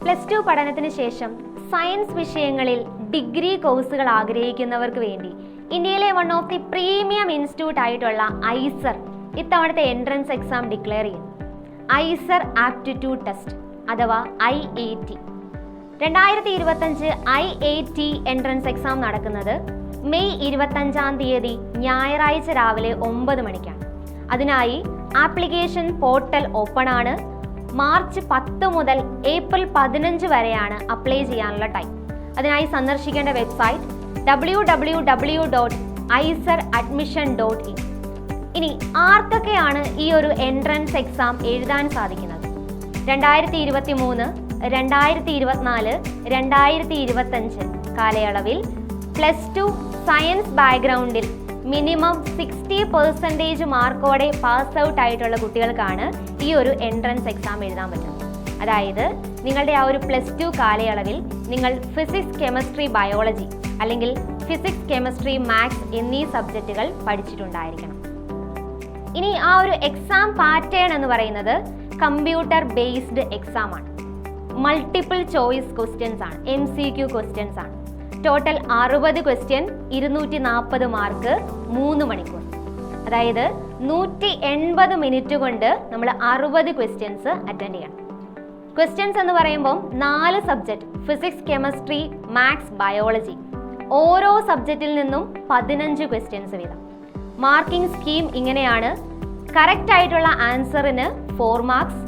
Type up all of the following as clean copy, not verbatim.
Plus two പഠനത്തിന് ശേഷം science വിഷയങ്ങളിൽ ഡിഗ്രി കോഴ്സുകൾ ആഗ്രഹിക്കുന്നവർക്ക് വേണ്ടി ഇന്ത്യയിലെ one of the premium institute ആയിട്ടുള്ള ഐസർ ഇത്തവണത്തെ എൻട്രൻസ് എക്സാം ഡിക്ലെയർ ചെയ്യും. ഐസർ ആപ്റ്റിറ്റ്യൂഡ് ടെസ്റ്റ് അഥവാ IAT 2025 IAT എൻട്രൻസ് എക്സാം നടക്കുന്നത് മെയ് 25-ാം തീയതി ഞായറാഴ്ച രാവിലെ 9 മണിക്കാണ്. അതിനായി ആപ്ലിക്കേഷൻ പോർട്ടൽ ഓപ്പൺ ആണ്. മാർച്ച് 10 മുതൽ ഏപ്രിൽ 15 വരെയാണ് അപ്ലൈ ചെയ്യാനുള്ള ടൈം. അതിനായി സന്ദർശിക്കേണ്ട വെബ്സൈറ്റ് www.iseradmission.in. ഇനി ആർക്കൊക്കെയാണ് ഈ ഒരു എൻട്രൻസ് എക്സാം എഴുതാൻ സാധിക്കുന്നത്? 2023, 2024, 2025 കാലയളവിൽ പ്ലസ് ടു സയൻസ് ബാക്ക്ഗ്രൗണ്ടിൽ മിനിമം 60% മാർക്കോടെ പാസ് ഔട്ട് ആയിട്ടുള്ള കുട്ടികൾക്കാണ് ഈ ഒരു എൻട്രൻസ് എക്സാം എഴുതാൻ പറ്റുന്നത്. അതായത് നിങ്ങളുടെ ആ ഒരു പ്ലസ് ടു കാലയളവിൽ നിങ്ങൾ ഫിസിക്സ്, കെമിസ്ട്രി, ബയോളജി അല്ലെങ്കിൽ ഫിസിക്സ്, കെമിസ്ട്രി, മാത്സ് എന്നീ സബ്ജക്റ്റുകൾ പഠിച്ചിട്ടുണ്ടായിരിക്കണം. ഇനി ആ ഒരു എക്സാം പാറ്റേൺ എന്ന് പറയുന്നത് കമ്പ്യൂട്ടർ ബേസ്ഡ് എക്സാം ആണ്. മൾട്ടിപ്പിൾ ചോയ്സ് ക്വസ്റ്റ്യൻസ് ആണ്, MCQ ക്വസ്റ്റ്യൻസ് ആണ്. ടോട്ടൽ 60 ക്വസ്റ്റ്യൻ, 240 മാർക്ക്, 3 മണിക്കൂർ. അതായത് 180 മിനിറ്റ് കൊണ്ട് നമ്മൾ 60 ക്വസ്റ്റ്യൻസ് അറ്റൻഡ് ചെയ്യണം. ക്വസ്റ്റ്യൻസ് എന്ന് പറയുമ്പോൾ 4 subject physics, chemistry, maths, biology. ഓരോ സബ്ജക്റ്റിൽ നിന്നും 15 ക്വസ്റ്റ്യൻസ് വീതം. മാർക്കിംഗ് സ്കീം ഇങ്ങനെയാണ്. കറക്റ്റ് ആയിട്ടുള്ള ആൻസറിന് 4 മാർക്സ്,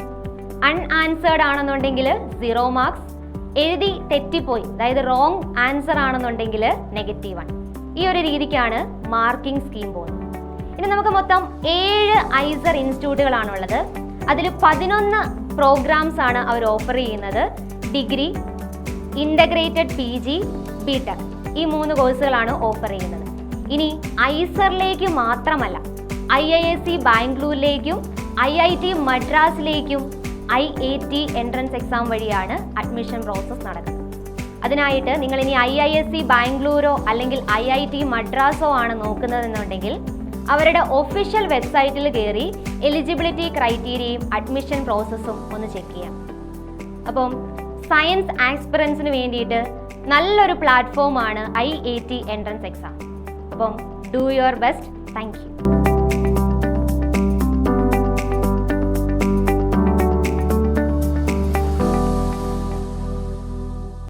അൺആൻസേർഡ് ആണെന്നുണ്ടെങ്കിൽ 0 മാർക്സ്, എഴുതി തെറ്റിപ്പോയി അതായത് റോങ് ആൻസർ ആണെന്നുണ്ടെങ്കിൽ -1. ഈ ഒരു രീതിക്കാണ് മാർക്കിംഗ് സ്കീം പോകുന്നത്. ഇനി നമുക്ക് മൊത്തം 7 ഐസർ ഇൻസ്റ്റിറ്റ്യൂട്ടുകളാണുള്ളത്. അതിൽ 11 പ്രോഗ്രാംസ് ആണ് അവർ ഓഫർ ചെയ്യുന്നത്. ഡിഗ്രി, ഇൻ്റഗ്രേറ്റഡ് PG, BTech ഈ 3 കോഴ്സുകളാണ് ഓഫർ ചെയ്യുന്നത്. ഇനി ഐസറിലേക്ക് മാത്രമല്ല, IISc ബാംഗ്ലൂരിലേക്കും IIT മദ്രാസിലേക്കും IAT entrance exam വഴിയാണ് അഡ്മിഷൻ പ്രോസസ്സ് നടക്കുന്നത്. അതിനായിട്ട് നിങ്ങൾ ഇനി IISc ബാംഗ്ലൂരോ അല്ലെങ്കിൽ IIT മദ്രാസോ ആണ് നോക്കുന്നതെന്നുണ്ടെങ്കിൽ അവരുടെ ഒഫീഷ്യൽ വെബ്സൈറ്റിൽ കയറി എലിജിബിലിറ്റി ക്രൈറ്റീരിയയും അഡ്മിഷൻ പ്രോസസ്സും ഒന്ന് ചെക്ക് ചെയ്യാം. അപ്പം സയൻസ് ആസ്പിറൻസിന് വേണ്ടിയിട്ട് നല്ലൊരു പ്ലാറ്റ്ഫോമാണ് IAT എൻട്രൻസ് എക്സാം. അപ്പം do your best. Thank you.